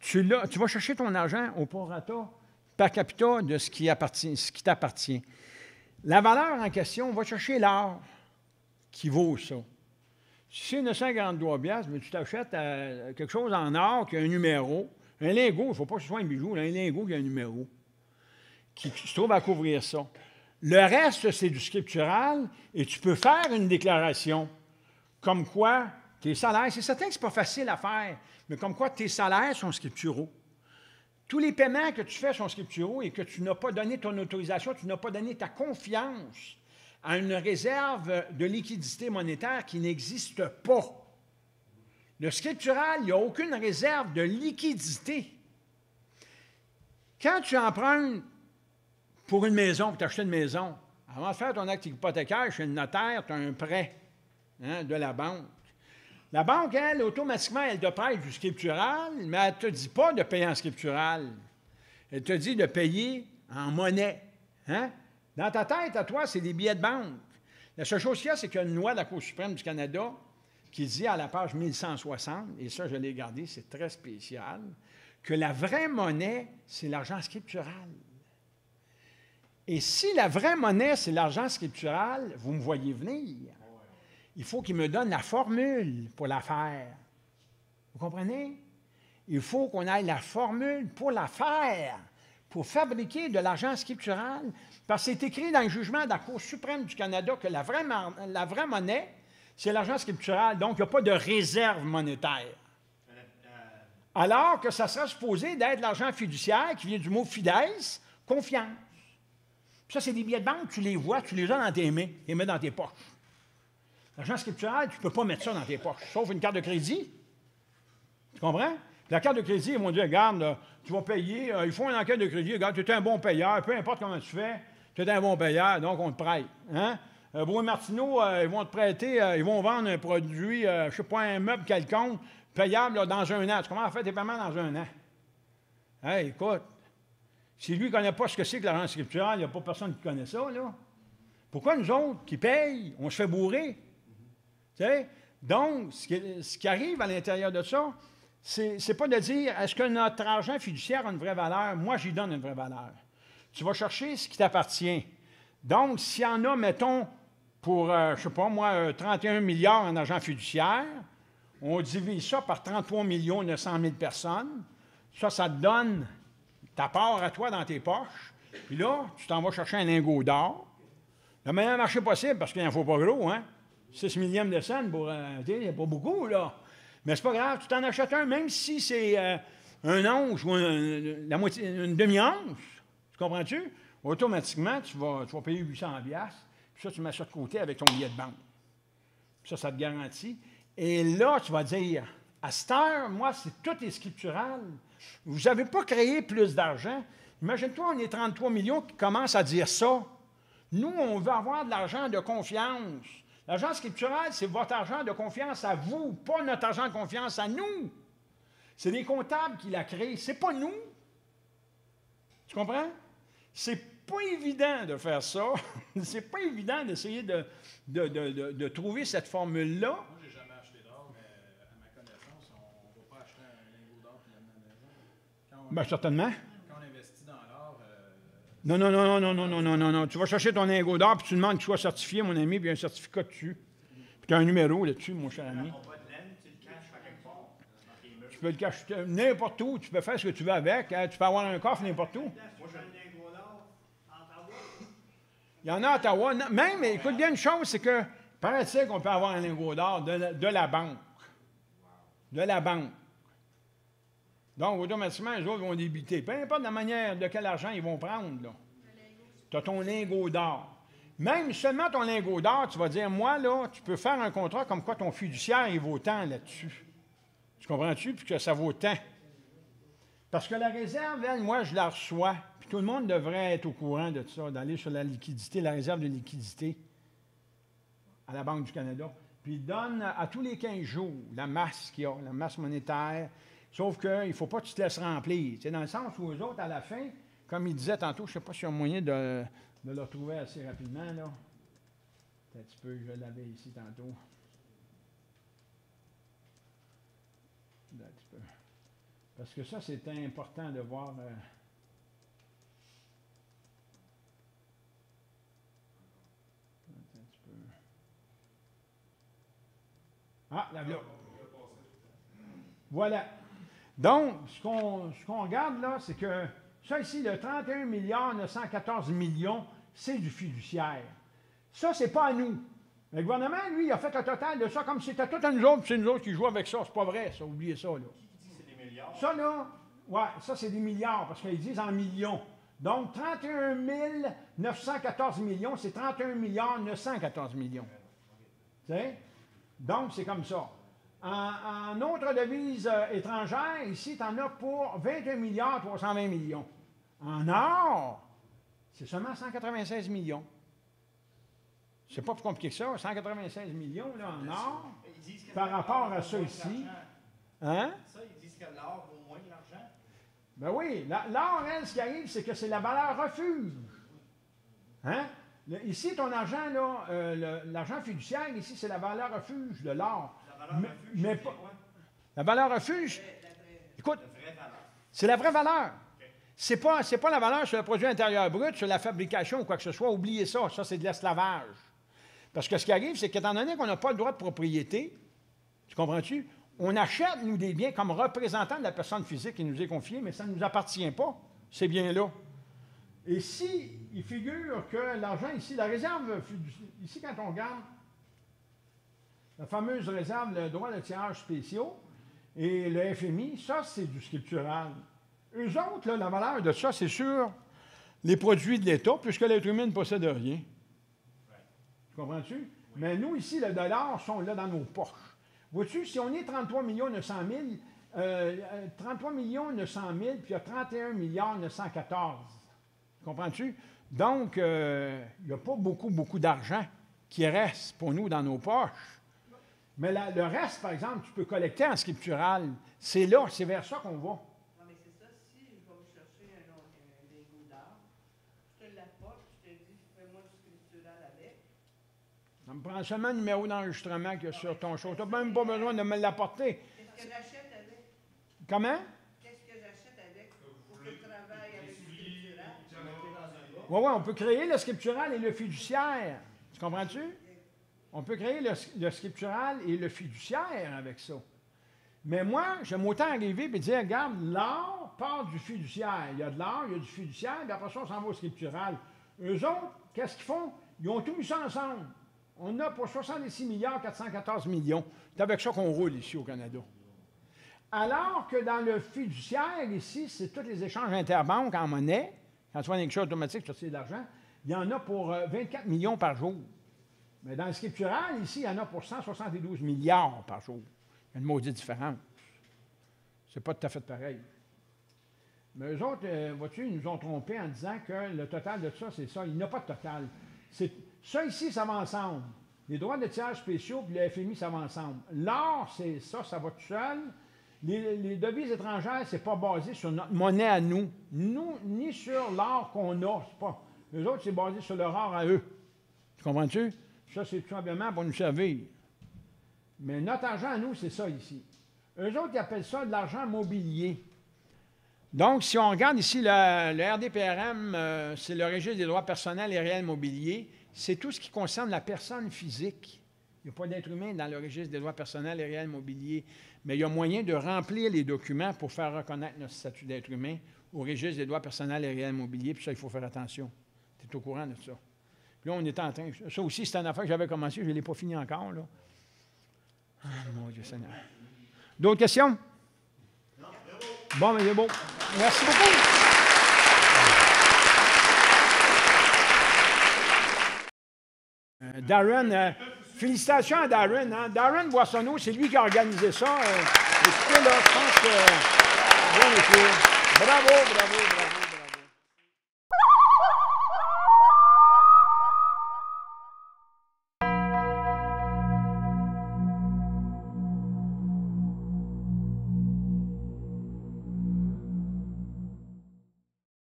tu vas chercher ton argent au prorata per capita de ce qui t'appartient. La valeur en question, va chercher l'or qui vaut ça. Si c'est 943 piastres, mais tu t'achètes quelque chose en or qui a un numéro, un lingot, il ne faut pas que ce soit un bijou, un lingot qui a un numéro, qui se trouve à couvrir ça. Le reste, c'est du scriptural, et tu peux faire une déclaration comme quoi tes salaires, c'est certain que ce n'est pas facile à faire, mais comme quoi tes salaires sont scripturaux. Tous les paiements que tu fais sont scripturaux et que tu n'as pas donné ton autorisation, tu n'as pas donné ta confiance à une réserve de liquidité monétaire qui n'existe pas. Le scriptural, il n'y a aucune réserve de liquidité. Quand tu empruntes pour une maison, pour t'acheter une maison, avant de faire ton acte hypothécaire chez le notaire, tu as un prêt de la banque. La banque, elle, automatiquement, elle te prête du scriptural, mais elle ne te dit pas de payer en scriptural. Elle te dit de payer en monnaie. Hein? Dans ta tête, à toi, c'est des billets de banque. La seule chose qu'il y a, c'est qu'il y a une loi de la Cour suprême du Canada qui dit à la page 1160, et ça, je l'ai gardé, c'est très spécial, que la vraie monnaie, c'est l'argent scriptural. Et si la vraie monnaie, c'est l'argent scriptural, vous me voyez venir. Il faut qu'il me donne la formule pour la faire. Vous comprenez? Il faut qu'on ait la formule pour la faire, pour fabriquer de l'argent scriptural. Parce que c'est écrit dans le jugement de la Cour suprême du Canada que la vraie monnaie, c'est l'argent scriptural. Donc, il n'y a pas de réserve monétaire. Alors que ça serait supposé d'être l'argent fiduciaire, qui vient du mot fides, confiance. Puis ça, c'est des billets de banque, tu les vois, tu les as dans tes mains, tu les mets dans tes poches. L'argent scriptural, tu ne peux pas mettre ça dans tes poches, sauf une carte de crédit. Tu comprends? La carte de crédit, ils vont dire, regarde, tu vas payer, ils font une enquête de crédit, regarde, tu es un bon payeur, peu importe comment tu fais, tu es un bon payeur, donc on te prête. Hein? Brouin-Martineau, ils vont te prêter, ils vont vendre un produit, je ne sais pas, un meuble quelconque, payable là, dans un an. Tu commences à faire tes paiements dans un an. Hey, écoute, si lui ne connaît pas ce que c'est que l'argent scriptural, il n'y a pas personne qui connaît ça, là. Pourquoi nous autres, qui payent, on se fait bourrer? Tu sais? Donc, ce qui arrive à l'intérieur de ça, c'est pas de dire, est-ce que notre argent fiduciaire a une vraie valeur? Moi, j'y donne une vraie valeur. Tu vas chercher ce qui t'appartient. Donc, s'il y en a, mettons, pour, je ne sais pas moi, 31 milliards en argent fiduciaire, on divise ça par 33 900 000 personnes. Ça te donne ta part à toi dans tes poches. Puis là, tu t'en vas chercher un lingot d'or. Le meilleur marché possible, parce qu'il n'en faut pas gros, hein? 6 millièmes de cent, il n'y a pas beaucoup, là. Mais c'est pas grave, tu t'en achètes un, même si c'est un once ou la moitié, une demi-once. Tu comprends-tu? Automatiquement, tu vas payer 800$. Puis ça, tu mets ça de côté avec ton billet de banque. Puis ça te garantit. Et là, tu vas dire, à cette heure, moi, tout est scriptural. Vous n'avez pas créé plus d'argent. Imagine-toi, on est 33 millions qui commencent à dire ça. Nous, on veut avoir de l'argent de confiance. L'argent scriptural, c'est votre argent de confiance à vous, pas notre argent de confiance à nous. C'est les comptables qui l'a créé, c'est pas nous. Tu comprends? C'est pas évident de faire ça. C'est pas évident d'essayer de trouver cette formule-là. Moi, j'ai jamais acheté d'or, mais à ma connaissance, on ne va pas acheter un lingot d'or et l'amener à la maison. Bien, certainement. Quand on investit dans l'or... Non. Tu vas chercher ton lingot d'or, puis tu demandes qu'il soit certifié, mon ami, puis il y a un certificat dessus. Puis tu as un numéro là-dessus, mon cher ami. Tu peux le cacher n'importe où, tu peux faire ce que tu veux avec. Hein? Tu peux avoir un coffre n'importe où. Il y en a à Ottawa. Même, écoute bien une chose, c'est que, paraît-il qu'on peut avoir un lingot d'or de la banque. De la banque. Donc, automatiquement, les autres vont débiter. Peu importe la manière de quel argent ils vont prendre, là. Tu as ton lingot d'or. Même seulement ton lingot d'or, tu vas dire, moi, là, tu peux faire un contrat comme quoi ton fiduciaire, il vaut tant là-dessus. Tu comprends-tu? Puis que ça vaut tant. Parce que la réserve, elle, moi, je la reçois. Puis tout le monde devrait être au courant de ça, d'aller sur la liquidité, la réserve de liquidité à la Banque du Canada. Puis il donne à tous les 15 jours la masse qu'il y a, la masse monétaire. Sauf qu'il ne faut pas que tu te laisses remplir. C'est dans le sens où eux autres, à la fin, comme il disait tantôt, je ne sais pas s'il y a moyen de le retrouver assez rapidement, là. Un petit peu, je l'avais ici tantôt. Un petit peu. Parce que ça, c'est important de voir. Attends un petit peu. Ah, là, là. Voilà. Donc, ce qu'on regarde là, c'est que ça ici, le 31 914 millions, c'est du fiduciaire. Ça, c'est pas à nous. Le gouvernement, lui, il a fait le total de ça comme si c'était tout à nous autres, puis c'est nous autres qui jouons avec ça. C'est pas vrai, ça. Oubliez ça, là. Qui dit que c'est des milliards? Ça, là, ouais, ça, c'est des milliards, parce qu'ils disent en millions. Donc, 31 914 millions, c'est 31 914 millions. Tu sais? Donc, c'est comme ça. En autres devises étrangères, ici, tu en as pour 21 320 millions. En or, c'est seulement 196 millions. C'est pas plus compliqué que ça, 196 millions là, en or, par rapport à ça ici. Hein? Ça, ils disent que l'or vaut moins que l'argent. Ben oui, l'or, elle, ce qui arrive, c'est que c'est la valeur refuge. Hein? Ici, ton argent, là, l'argent fiduciaire, ici, c'est la valeur refuge de l'or. La valeur refuge, mais c'est pas, quoi? la valeur refuge, écoute, La vraie valeur. c'est la vraie valeur. C'est pas la valeur sur le produit intérieur brut, sur la fabrication ou quoi que ce soit. Oubliez ça, ça, c'est de l'esclavage. Parce que ce qui arrive, c'est qu'étant donné qu'on n'a pas le droit de propriété, tu comprends-tu? On achète, nous, des biens comme représentants de la personne physique qui nous est confiée, mais ça ne nous appartient pas, ces biens-là. Et si il figure que l'argent ici, la réserve, ici, quand on regarde la fameuse réserve, le droit de tirage spéciaux et le FMI, ça, c'est du scriptural. Eux autres, là, la valeur de ça, c'est sur les produits de l'État, puisque l'être humain ne possède rien. Tu comprends-tu? Mais nous, ici, le dollar, sont là dans nos poches. Vois-tu, si on est 33 900 000, 33 900 000, puis il y a 31 914. Comprends-tu? Donc, il n'y a pas beaucoup d'argent qui reste pour nous dans nos poches. Mais le reste, par exemple, tu peux collecter en scriptural. C'est là, c'est vers ça qu'on va. Non, mais c'est ça. Si je vais vous chercher un lingot d'or, je te l'apporte, je te dis, fais-moi du scriptural avec. Ça me prend seulement le numéro d'enregistrement qu'il y a sur ton show. Tu n'as même pas besoin de me l'apporter. Qu'est-ce que j'achète avec? Comment? Qu'est-ce que j'achète avec pour que je travaille avec du scriptural? Oui, on peut créer le scriptural et le fiduciaire. Tu comprends-tu? On peut créer le scriptural et le fiduciaire avec ça. Mais moi, j'aime autant arriver et dire, regarde, l'or part du fiduciaire. Il y a de l'or, il y a du fiduciaire, puis après ça, on s'en va au scriptural. Eux autres, qu'est-ce qu'ils font? Ils ont tout mis ça ensemble. On a pour 66 414 millions. C'est avec ça qu'on roule ici au Canada. Alors que dans le fiduciaire, ici, c'est tous les échanges interbanques en monnaie. Quand tu vois un échange automatique, tu as de l'argent. Il y en a pour 24 millions par jour. Mais dans le scriptural, ici, il y en a pour 172 milliards par jour. Il y a une maudite différence. C'est pas tout à fait pareil. Mais eux autres, vois-tu, ils nous ont trompés en disant que le total de ça, c'est ça. Il n'y a pas de total. Ça ici, ça va ensemble. Les droits de tirage spéciaux et le FMI, ça va ensemble. L'or, c'est ça, ça va tout seul. Les devises étrangères, c'est pas basé sur notre monnaie à nous. Nous, ni sur l'or qu'on a. C'est pas. Eux autres, c'est basé sur leur or à eux. Tu comprends-tu? Ça, c'est tout simplement pour nous servir. Mais notre argent à nous, c'est ça ici. Eux autres, ils appellent ça de l'argent mobilier. Donc, si on regarde ici, le RDPRM, c'est le registre des droits personnels et réels mobiliers. C'est tout ce qui concerne la personne physique. Il n'y a pas d'être humain dans le registre des droits personnels et réels mobiliers. Mais il y a moyen de remplir les documents pour faire reconnaître notre statut d'être humain au registre des droits personnels et réels mobiliers. Puis ça, il faut faire attention. Tu es au courant de ça. Puis là, on est en train... Ça aussi, c'est une affaire que j'avais commencé. Je ne l'ai pas fini encore, là. Ah, mon Dieu Seigneur. D'autres questions? Non, c'est beau. Bon, mais c'est beau. Merci beaucoup. Darren, félicitations à Darren. Hein? Darren Boissonneau, c'est lui qui a organisé ça. Écoutez, là, je pense que... Bravo, bravo, bravo.